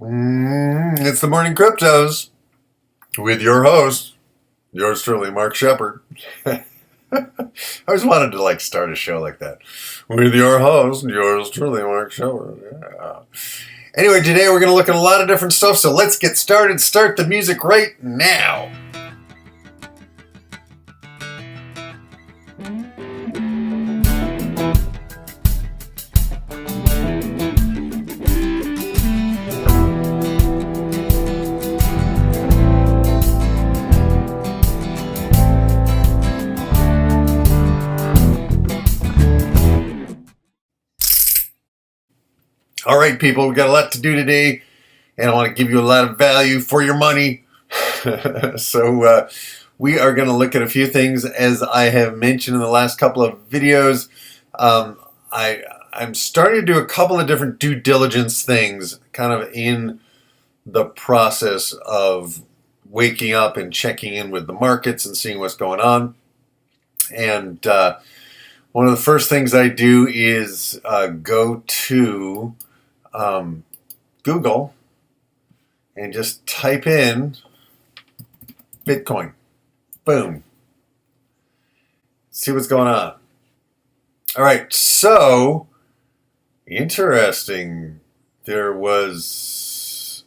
It's the Morning Cryptos with your host, yours truly, Mark Shepard. I always wanted to start a show like that. With your host, yours truly, Mark Shepard. Yeah. Anyway, today we're going to look at a lot of different stuff, so let's get started. Start the music right now. All right, people, we've got a lot to do today, and I want to give you a lot of value for your money. So we are going to look at a few things, as I have mentioned in the last couple of videos. I'm starting to do a couple of different due diligence things, kind of in the process of waking up and checking in with the markets and seeing what's going on. And one of the first things I do is go to Google and just type in Bitcoin. Boom. See what's going on. All right, so interesting. There was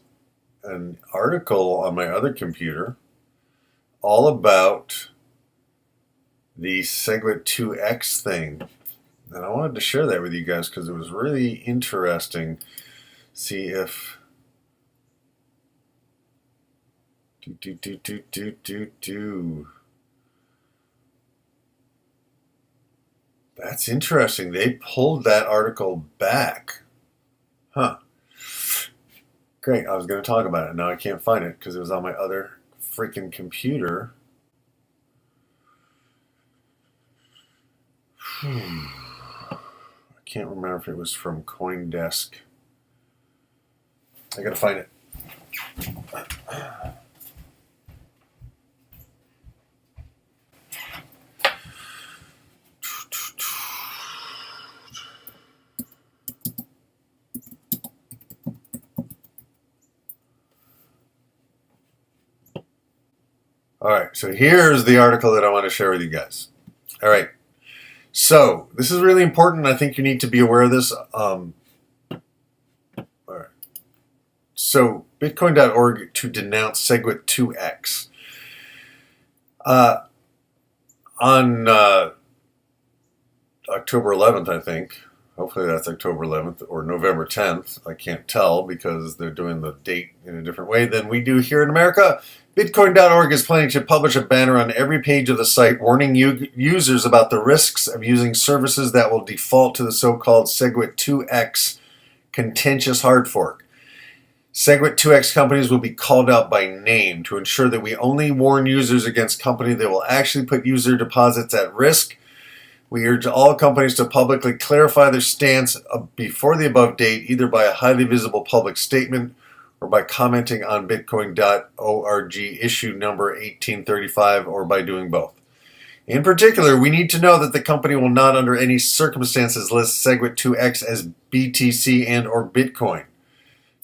an article on my other computer all about the Segwit2x thing. And I wanted to share that with you guys because it was really interesting. See if That's interesting. They pulled that article back. Huh. Great. I was going to talk about it. Now I can't find it because it was on my other freaking computer. I can't remember if it was from CoinDesk. I gotta find it. All right, so here's the article that I want to share with you guys. All right. So, this is really important. I think you need to be aware of this. All right. So, Bitcoin.org to denounce Segwit2x. On October 11th, I think. Hopefully that's October 11th or November 10th. I can't tell because they're doing the date in a different way than we do here in America. Bitcoin.org is planning to publish a banner on every page of the site warning users about the risks of using services that will default to the so-called Segwit2x contentious hard fork. Segwit2x companies will be called out by name to ensure that we only warn users against companies that will actually put user deposits at risk. We urge all companies to publicly clarify their stance before the above date, either by a highly visible public statement or by commenting on bitcoin.org issue number 1835, or by doing both. In particular, we need to know that the company will not under any circumstances list Segwit2x as BTC and or Bitcoin.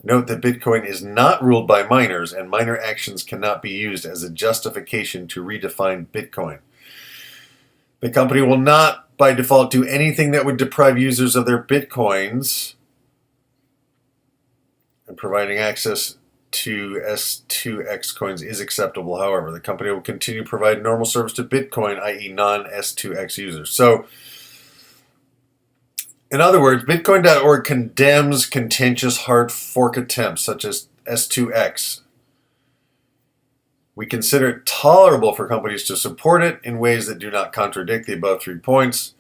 Note that Bitcoin is not ruled by miners, and miner actions cannot be used as a justification to redefine Bitcoin. The company will not, by default, do anything that would deprive users of their Bitcoins, and providing access to S2X coins is acceptable. However, the company will continue to provide normal service to Bitcoin, i.e. non-S2X users. So, in other words, Bitcoin.org condemns contentious hard fork attempts such as S2X. We consider it tolerable for companies to support it in ways that do not contradict the above 3 points,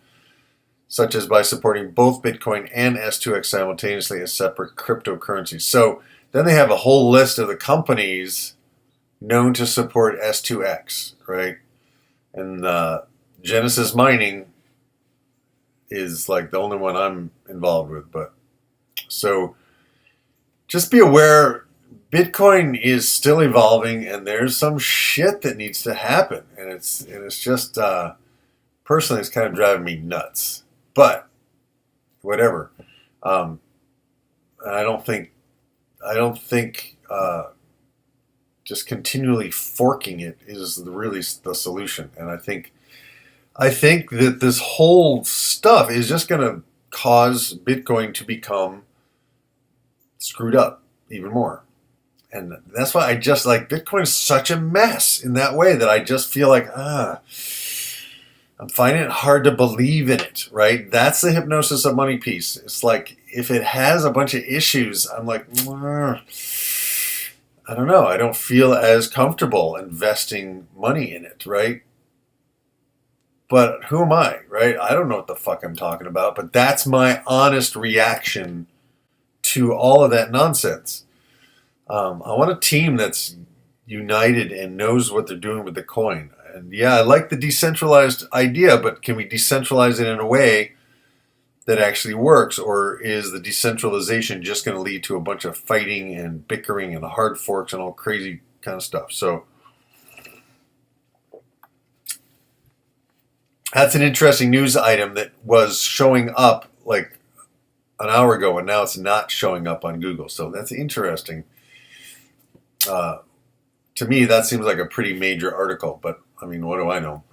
such as by supporting both Bitcoin and S2X simultaneously as separate cryptocurrencies. So then they have a whole list of the companies known to support S2X, right? And Genesis Mining is like the only one I'm involved with. But so just be aware, Bitcoin is still evolving, and there's some shit that needs to happen, and it's just personally, it's kind of driving me nuts. But whatever. I don't think I don't think just continually forking it is really the solution. And I think that this whole stuff is just going to cause Bitcoin to become screwed up even more. And that's why I just like Bitcoin is such a mess in that way that I just feel like, I'm finding it hard to believe in it, right? That's the hypnosis of money piece. It's like if it has a bunch of issues, I'm like, I don't know. I don't feel as comfortable investing money in it, right? But who am I, right? I don't know what the fuck I'm talking about, but that's my honest reaction to all of that nonsense. I want a team that's united and knows what they're doing with the coin. And yeah, I like the decentralized idea, but can we decentralize it in a way that actually works? Or is the decentralization just going to lead to a bunch of fighting and bickering and hard forks and all crazy kind of stuff? So that's an interesting news item that was showing up like an hour ago, and now it's not showing up on Google. So that's interesting. To me, that seems like a pretty major article, but I mean, what do I know?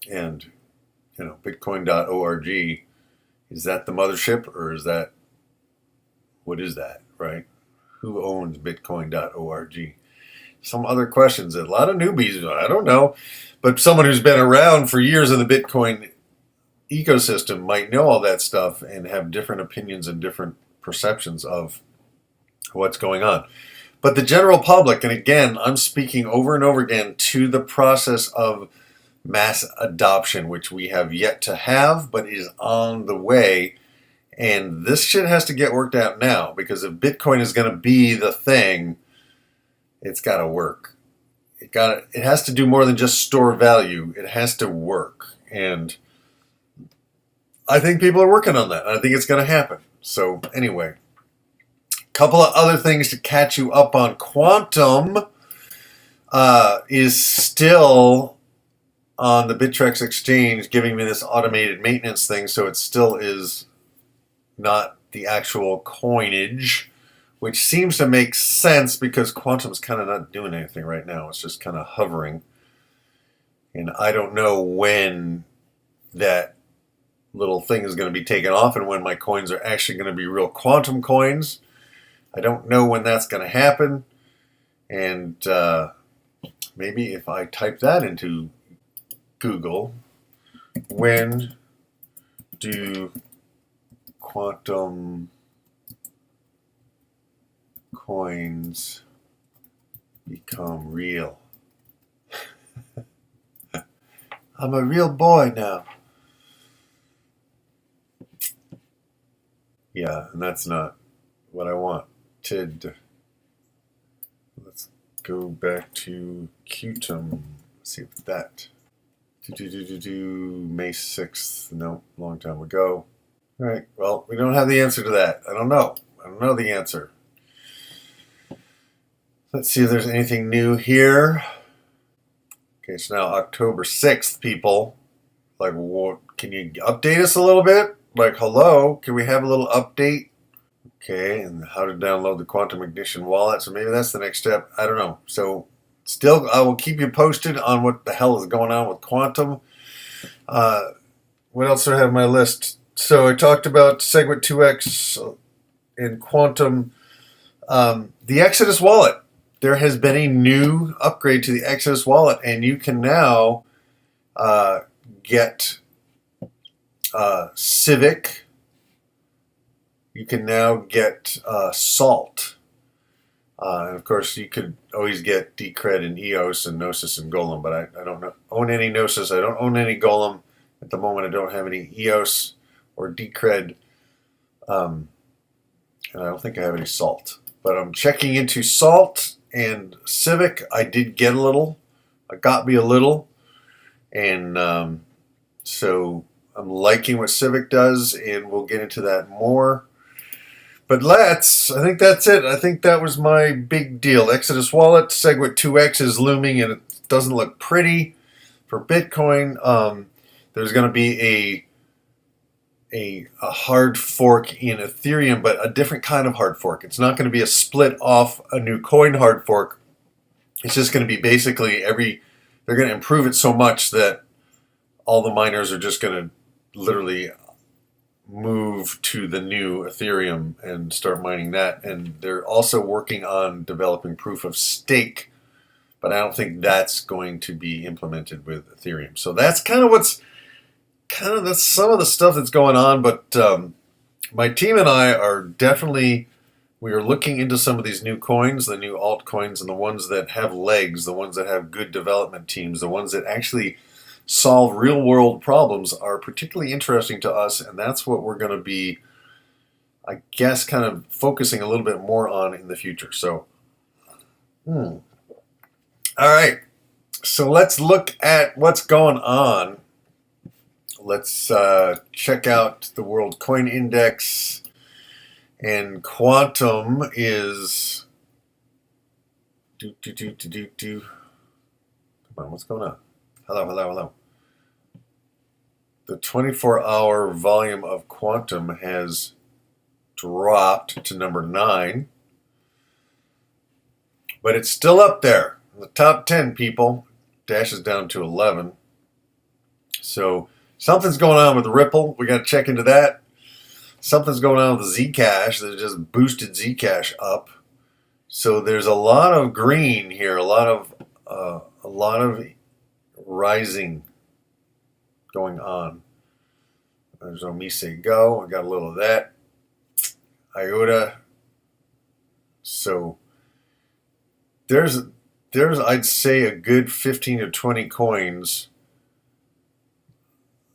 And, Bitcoin.org, is that the mothership, or what is that, right? Who owns Bitcoin.org? Some other questions, a lot of newbies, I don't know, but someone who's been around for years in the Bitcoin ecosystem might know all that stuff and have different opinions and different perceptions of what's going on. But the general public, and again, I'm speaking over and over again to the process of mass adoption, which we have yet to have, but is on the way. And this shit has to get worked out now, because if Bitcoin is going to be the thing, it's got to work. It has to do more than just store value. It has to work. And I think people are working on that. I think it's going to happen. So anyway, couple of other things to catch you up on. Quantum is still on the Bittrex exchange giving me this automated maintenance thing, so it still is not the actual coinage, which seems to make sense because Quantum's kind of not doing anything right now. It's just kind of hovering. And I don't know when that little thing is going to be taken off and when my coins are actually going to be real Quantum coins. I don't know when that's going to happen, and maybe if I type that into Google, when do Quantum coins become real? I'm a real boy now. Yeah, and that's not what I want. Let's go back to Qtum. See if that. May 6th. No, long time ago. All right. Well, we don't have the answer to that. I don't know. I don't know the answer. Let's see if there's anything new here. Okay, it's now October 6th, people. Like, what? Can you update us a little bit? Like, hello? Can we have a little update? Okay, and how to download the Quantum Ignition wallet. So maybe that's the next step. I don't know. So still, I will keep you posted on what the hell is going on with Quantum. What else do I have on my list? So I talked about Segwit2x and Quantum. The Exodus wallet. There has been a new upgrade to the Exodus wallet, and you can now get Civic. You can now get Salt. And of course, you could always get Decred and EOS and Gnosis and Golem, but I don't own any Gnosis. I don't own any Golem. At the moment, I don't have any EOS or Decred. And I don't think I have any Salt. But I'm checking into Salt and Civic. I did get a little. I got me a little. And so I'm liking what Civic does, and we'll get into that more. But I think that's it. I think that was my big deal. Exodus wallet, Segwit2x is looming, and it doesn't look pretty for Bitcoin. There's going to be a hard fork in Ethereum, but a different kind of hard fork. It's not going to be a split off a new coin hard fork. It's just going to be basically they're going to improve it so much that all the miners are just going to literally move to the new Ethereum and start mining that. And they're also working on developing proof of stake, but I don't think that's going to be implemented with Ethereum. So that's that's some of the stuff that's going on. But my team and I we are looking into some of these new coins, the new altcoins, and the ones that have legs, the ones that have good development teams, the ones that actually solve real world problems are particularly interesting to us, and that's what we're going to be, I guess, kind of focusing a little bit more on in the future. So, all right. So let's look at what's going on. Let's check out the World Coin Index, and Quantum is Come on, what's going on? Hello. The 24-hour volume of Quantum has dropped to number 9, but it's still up there in the top 10, people. Dash is down to 11. So something's going on with Ripple. We got to check into that. Something's going on with Zcash that just boosted Zcash up. So there's a lot of green here, a lot of rising going on. There's Omise Go. I got a little of that. IOTA. So there's I'd say a good 15 to 20 coins.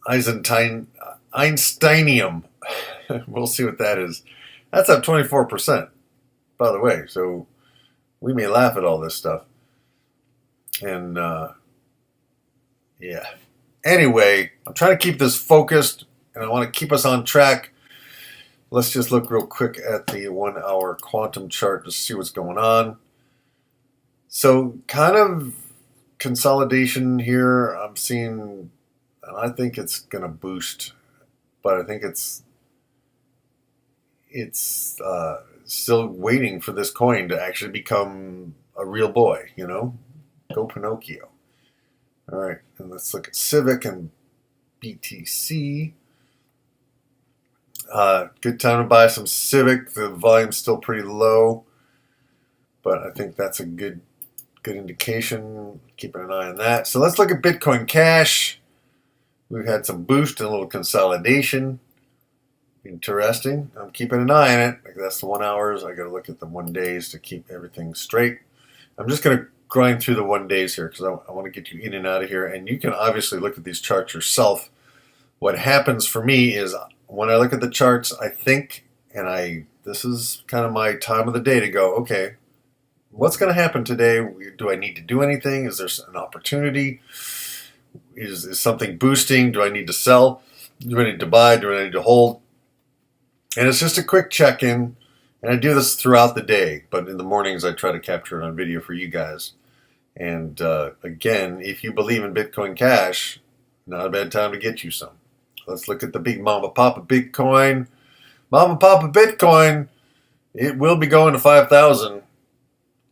Einsteinium. We'll see what that is. That's up 24%, by the way. So we may laugh at all this stuff. And yeah. Anyway, I'm trying to keep this focused, and I want to keep us on track. Let's just look real quick at the 1-hour quantum chart to see what's going on. So kind of consolidation here. I'm seeing, and I think it's going to boost, but I think it's still waiting for this coin to actually become a real boy, Go Pinocchio. All right, and let's look at Civic and BTC. Good time to buy some Civic. The volume's still pretty low, but I think that's a good indication. Keeping an eye on that. So let's look at Bitcoin Cash. We've had some boost and a little consolidation. Interesting. I'm keeping an eye on it. That's the 1 hours. I got to look at the 1 days to keep everything straight. I'm just going to grind through the 1 days here because I want to get you in and out of here. And you can obviously look at these charts yourself. What happens for me is when I look at the charts, I think, and this is kind of my time of the day to go, okay, what's going to happen today? Do I need to do anything? Is there an opportunity? Is something boosting? Do I need to sell? Do I need to buy? Do I need to hold? And it's just a quick check-in. And I do this throughout the day, but in the mornings I try to capture it on video for you guys. And again, if you believe in Bitcoin Cash, not a bad time to get you some. Let's look at the big Mama Papa Bitcoin. Mama Papa Bitcoin, it will be going to 5,000.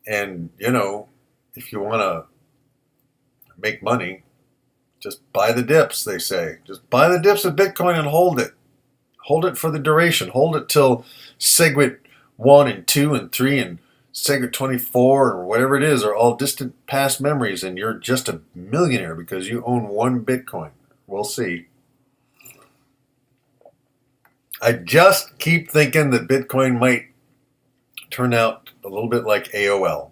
And, if you want to make money, just buy the dips, they say. Just buy the dips of Bitcoin and hold it. Hold it for the duration. Hold it till Segwit1 and 2 and 3 and Segwit24 or whatever it is are all distant past memories, and you're just a millionaire because you own 1 Bitcoin. We'll see. I just keep thinking that Bitcoin might turn out a little bit like AOL.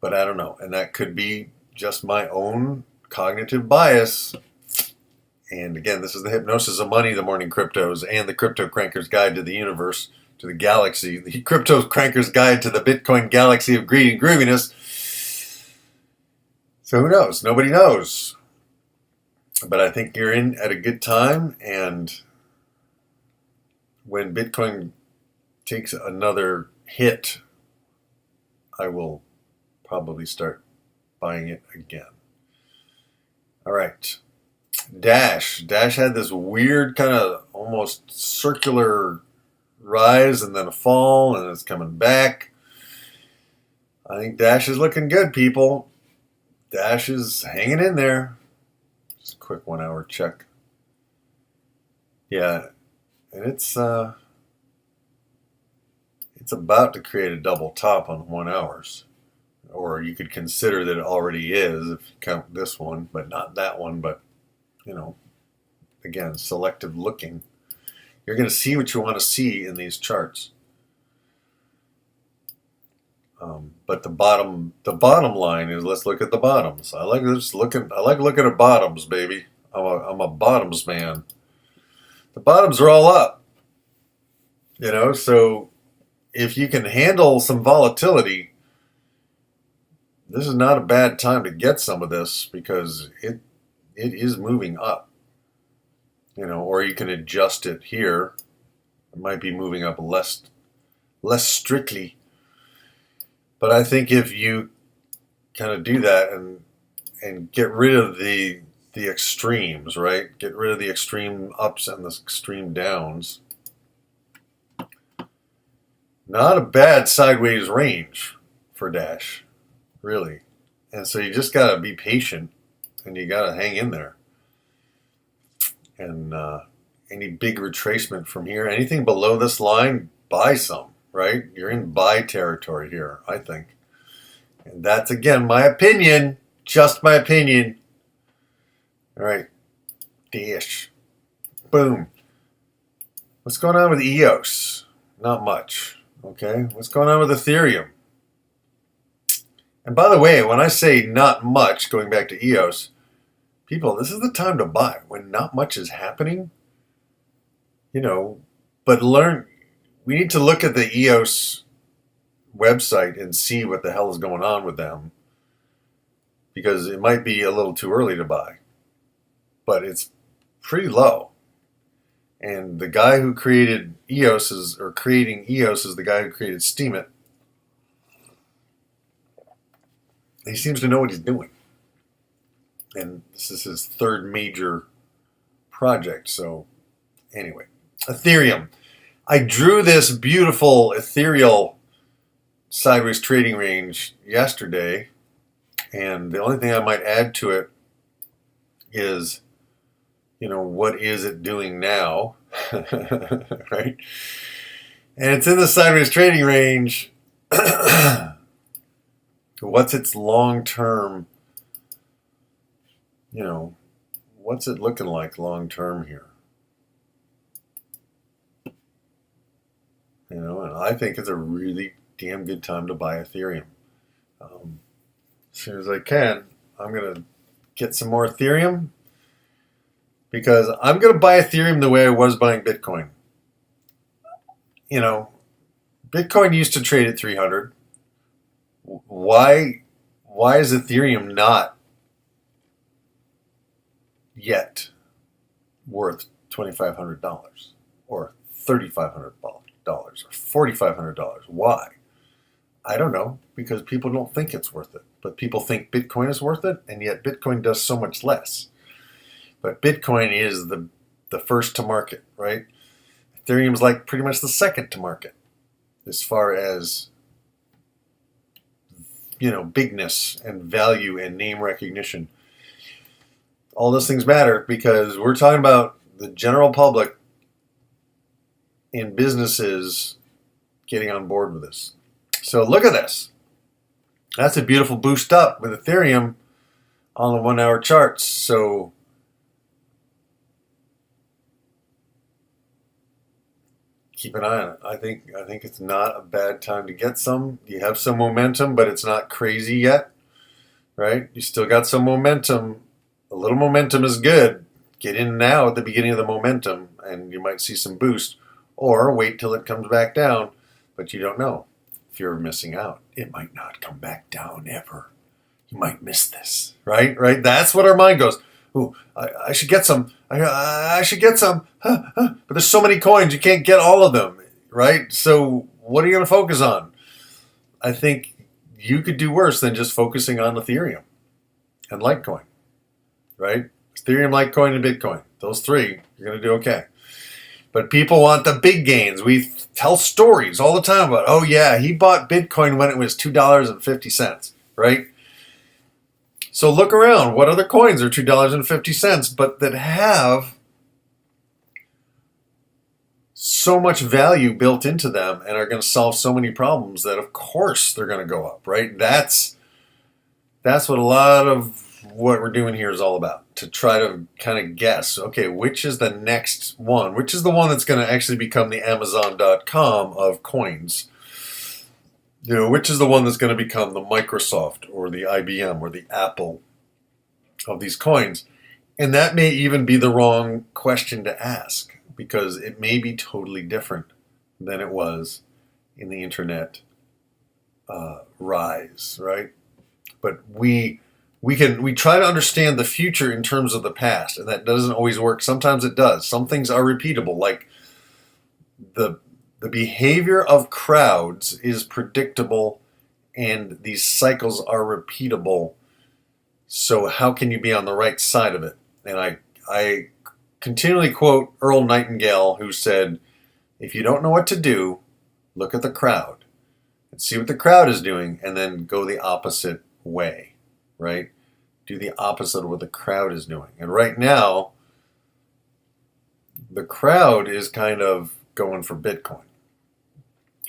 But I don't know. And that could be just my own cognitive bias. And again, this is the Hypnosis of Money, the Morning Cryptos, and the Crypto Cranker's Guide to the Universe, to the galaxy, the Crypto Cranker's Guide to the Bitcoin Galaxy of Greed and Grooviness. So who knows? Nobody knows. But I think you're in at a good time, and when Bitcoin takes another hit, I will probably start buying it again. All right. Dash had this weird kind of almost circular rise and then a fall, and it's coming back. I think Dash is looking good, people. Dash is hanging in there. Just a quick 1 hour check. Yeah, and it's about to create a double top on 1 hours. Or you could consider that it already is if you count this one, but not that one. But, again, selective looking. You're going to see what you want to see in these charts. But the bottom line is, let's look at the bottoms. I like looking at bottoms, baby. I'm a bottoms man. The bottoms are all up. So if you can handle some volatility, this is not a bad time to get some of this because it is moving up. Or you can adjust it here. It might be moving up less strictly. But I think if you kind of do that and get rid of the extremes, right? Get rid of the extreme ups and the extreme downs. Not a bad sideways range for Dash, really. And so you just got to be patient and you got to hang in there. And any big retracement from here, anything below this line, buy some, right? You're in buy territory here, I think. And that's, again, my opinion, just my opinion. All right, Dash. Boom. What's going on with EOS? Not much, okay? What's going on with Ethereum? And by the way, when I say not much, going back to EOS, people, this is the time to buy when not much is happening. But we need to look at the EOS website and see what the hell is going on with them, because it might be a little too early to buy, but it's pretty low. And the guy who created creating EOS is the guy who created Steemit. He seems to know what he's doing. And this is his third major project. So anyway, Ethereum. I drew this beautiful ethereal sideways trading range yesterday. And the only thing I might add to it is, what is it doing now? Right? And it's in the sideways trading range. What's its long-term, what's it looking like long-term here? And I think it's a really damn good time to buy Ethereum. As soon as I can, I'm going to get some more Ethereum, because I'm going to buy Ethereum the way I was buying Bitcoin. Bitcoin used to trade at 300. Why is Ethereum not yet worth $2,500 or $3,500 or $4,500? Why? I don't know, because people don't think it's worth it. But people think Bitcoin is worth it, and yet Bitcoin does so much less. But Bitcoin is the first to market, right? Ethereum is like pretty much the second to market as far as bigness and value and name recognition. All those things matter because we're talking about the general public and businesses getting on board with this. So look at this. That's a beautiful boost up with Ethereum on the 1 hour charts. So keep an eye on it. I think it's not a bad time to get some. You have some momentum, but it's not crazy yet, right? You still got some momentum. A little momentum is good. Get in now at the beginning of the momentum, and you might see some boost. Or wait till it comes back down, but you don't know. If you're missing out, it might not come back down ever. You might miss this, right? Right? That's what our mind goes. Ooh, I should get some. I should get some. But there's so many coins, you can't get all of them, right? So what are you going to focus on? I think you could do worse than just focusing on Ethereum and Litecoin, right? Ethereum, Litecoin, and Bitcoin. Those three, you're going to do okay. But people want the big gains. We tell stories all the time about, oh yeah, he bought Bitcoin when it was $2.50, right? So look around. What other coins are $2.50, but that have so much value built into them and are going to solve so many problems that of course they're going to go up, right? That's what a lot of what we're doing here is all about, to try to kind of guess, okay, which is the next one? Which is the one that's going to actually become the Amazon.com of coins? Which is the one that's going to become the Microsoft or the IBM or the Apple of these coins? And that may even be the wrong question to ask, because it may be totally different than it was in the internet rise, right? But we try to understand the future in terms of the past, and that doesn't always work. Sometimes it does. Some things are repeatable, like the behavior of crowds is predictable, and these cycles are repeatable. So how can you be on the right side of it? And I continually quote Earl Nightingale, who said, if you don't know what to do, look at the crowd and see what the crowd is doing, and then go the opposite way, right? Do the opposite of what the crowd is doing. And right now, the crowd is kind of going for Bitcoin.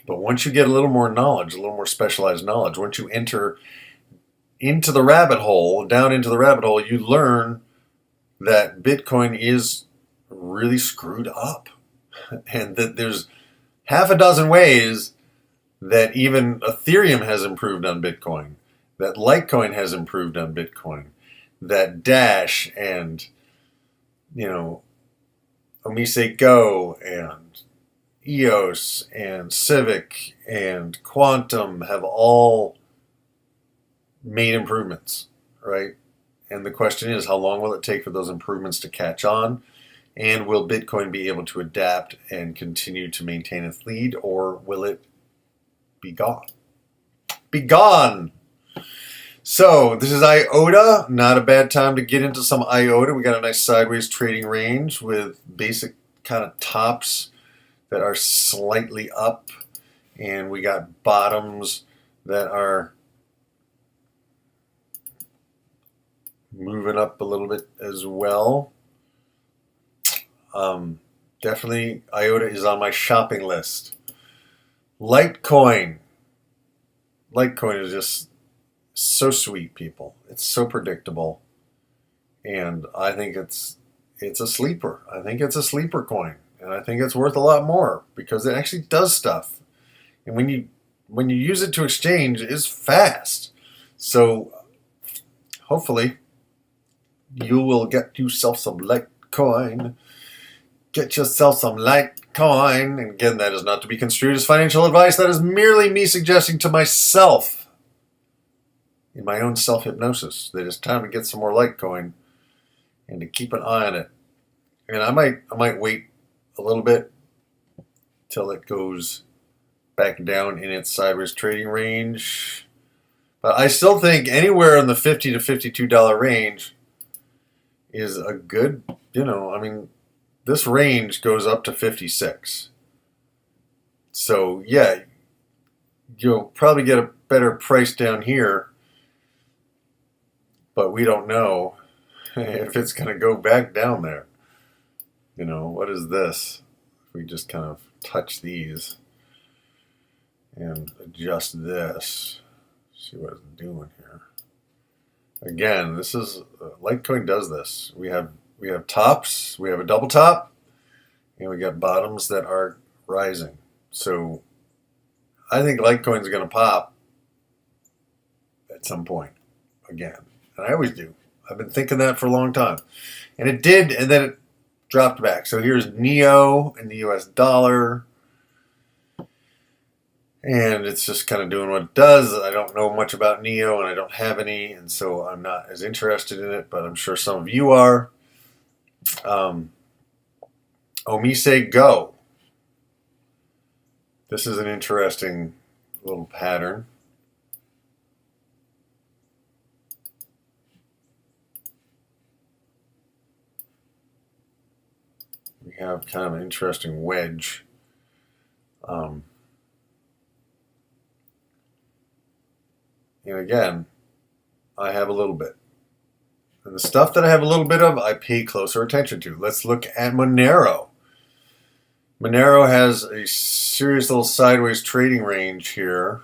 But once you get a little more knowledge, a little more specialized knowledge, once you enter into the rabbit hole, down into the rabbit hole, you learn that Bitcoin is really screwed up. And that there's half a dozen ways that even Ethereum has improved on Bitcoin, that Litecoin has improved on Bitcoin, that Dash and, Omise Go and EOS and Civic and Quantum have all made improvements, right? And the question is, how long will it take for those improvements to catch on? And will Bitcoin be able to adapt and continue to maintain its lead, or will it be gone? Be gone! So, this is IOTA. Not a bad time to get into some IOTA. We got a nice sideways trading range with basic kind of tops that are slightly up. And we got bottoms that are moving up a little bit as well. Definitely IOTA is on my shopping list. Litecoin. Litecoin is just so sweet, people. It's so predictable. And I think it's a sleeper. I think it's a sleeper coin. And I think it's worth a lot more because it actually does stuff. And when you use it to exchange, it's fast. So hopefully you will get yourself some Litecoin. Get yourself some Litecoin. And again, that is not to be construed as financial advice. That is merely me suggesting to myself, in my own self-hypnosis, that it's time to get some more Litecoin and to keep an eye on it. And I might wait a little bit till it goes back down in its sideways trading range. But I still think anywhere in the $50 to $52 range is a good, this range goes up to 56. So yeah, you'll probably get a better price down here, but we don't know if it's going to go back down there. What is this? We just kind of touch these and adjust this. See what it's doing here. Again, this is Litecoin does this. We have tops, we have a double top, and we got bottoms that are rising. So I think Litecoin is going to pop at some point again. And I always do. I've been thinking that for a long time. And it did, and then it dropped back. So here's NEO in the US dollar. And it's just kind of doing what it does. I don't know much about NEO, and I don't have any, and so I'm not as interested in it, but I'm sure some of you are. Omise Go. This is an interesting little pattern. have kind of an interesting wedge. And again, I have a little bit. And the stuff that I have a little bit of, I pay closer attention to. Let's look at Monero. Monero has a serious little sideways trading range here.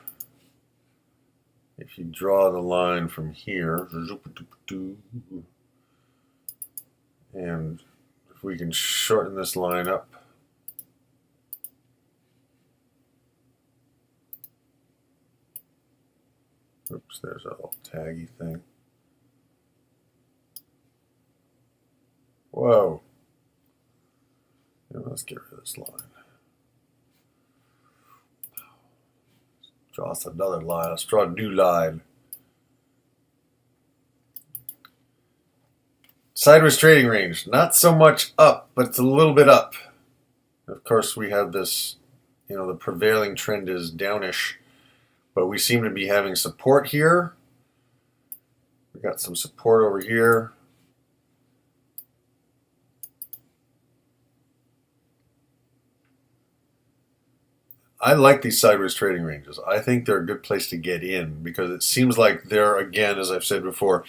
If you draw the line from here, and if we can shorten this line up, oops, there's a little taggy thing. Whoa. Let's get rid of this line. Draw us another line. Let's draw a new line. Sideways trading range. Not so much up, but it's a little bit up. Of course, we have this, the prevailing trend is downish, but we seem to be having support here. We got some support over here. I like these sideways trading ranges. I think they're a good place to get in because it seems like they're, again, as I've said before,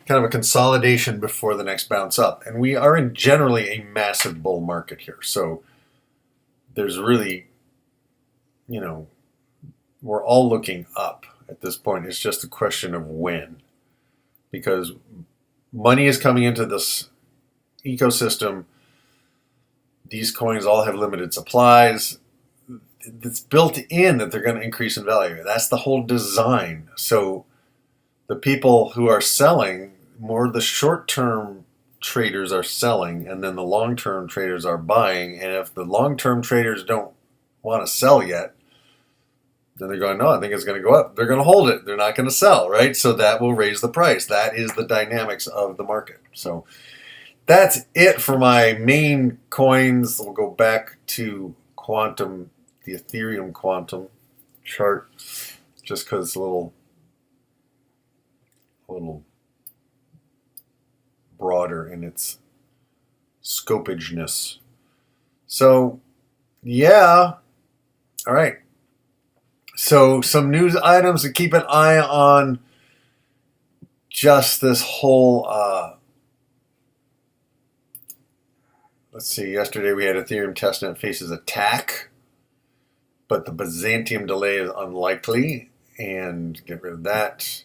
kind of a consolidation before the next bounce up. And we are in generally a massive bull market here. So there's really, we're all looking up at this point. It's just a question of when. Because money is coming into this ecosystem. These coins all have limited supplies. It's built in that they're going to increase in value. That's the whole design. So the people who are selling, more the short-term traders are selling, and then the long-term traders are buying. And if the long-term traders don't want to sell yet, then they're going, no, I think it's going to go up. They're going to hold it. They're not going to sell, right? So that will raise the price. That is the dynamics of the market. So that's it for my main coins. We'll go back to quantum, the Ethereum quantum chart, just because it's a little broader in its scopageness. So, yeah. All right. So, some news items to keep an eye on. Just this whole, let's see, yesterday we had Ethereum testnet faces attack, but the Byzantium delay is unlikely, and get rid of that.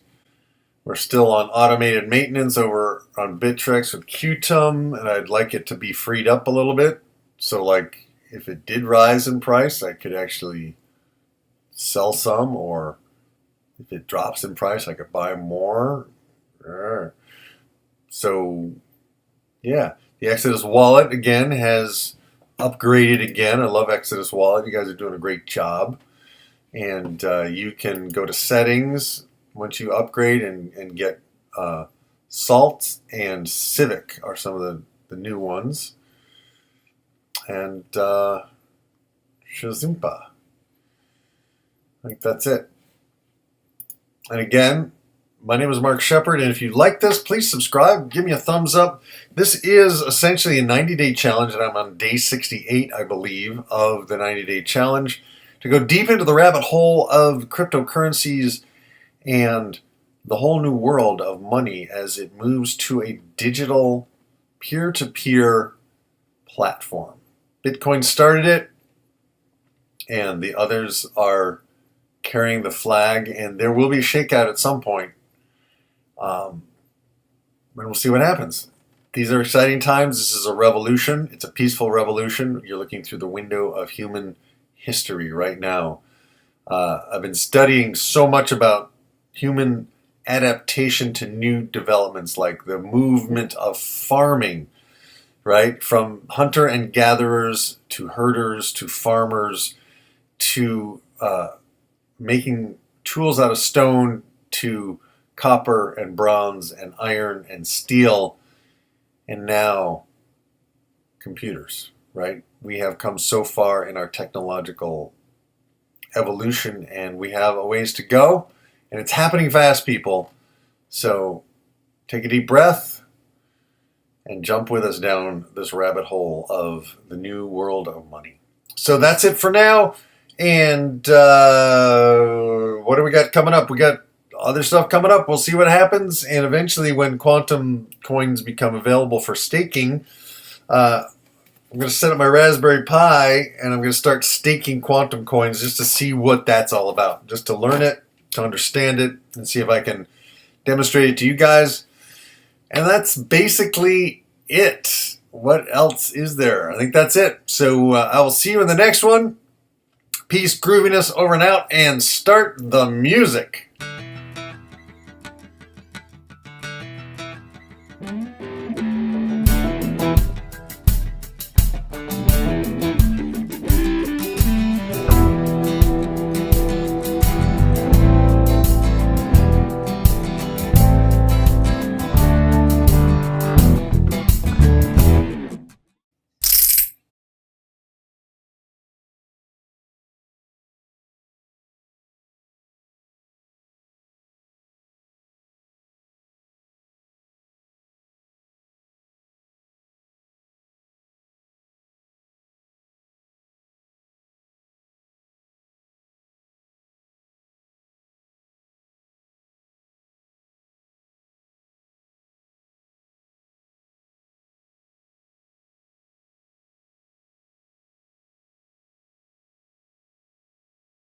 We're still on automated maintenance over on Bittrex with Qtum, and I'd like it to be freed up a little bit. So, like, if it did rise in price, I could actually sell some, or if it drops in price, I could buy more. So, yeah. The Exodus wallet, again, has upgraded again. I love Exodus wallet. You guys are doing a great job. And you can go to settings once you upgrade and get Salt and Civic are some of the new ones. And Shazimpa. I think that's it. And again, my name is Mark Shepard, and if you like this, please subscribe. Give me a thumbs up. This is essentially a 90-day challenge, and I'm on day 68, I believe, of the 90-day challenge to go deep into the rabbit hole of cryptocurrencies and the whole new world of money as it moves to a digital peer-to-peer platform. Bitcoin started it, and the others are carrying the flag, and there will be a shakeout at some point. And we'll see what happens. These are exciting times. This is a revolution. It's a peaceful revolution. You're looking through the window of human history right now. I've been studying so much about human adaptation to new developments, like the movement of farming, right? From hunter and gatherers to herders to farmers to making tools out of stone to copper and bronze and iron and steel, and now computers, right? We have come so far in our technological evolution, and we have a ways to go, and it's happening fast, people. So take a deep breath and jump with us down this rabbit hole of the new world of money. So that's it for now. And what do we got coming up? We got other stuff coming up. We'll see what happens. And eventually when quantum coins become available for staking, I'm going to set up my Raspberry Pi and I'm going to start staking quantum coins just to see what that's all about. Just to learn it, to understand it, and see if I can demonstrate it to you guys. And that's basically it. What else is there? I think that's it. So I will see you in the next one. Peace, grooviness, over and out, and start the music.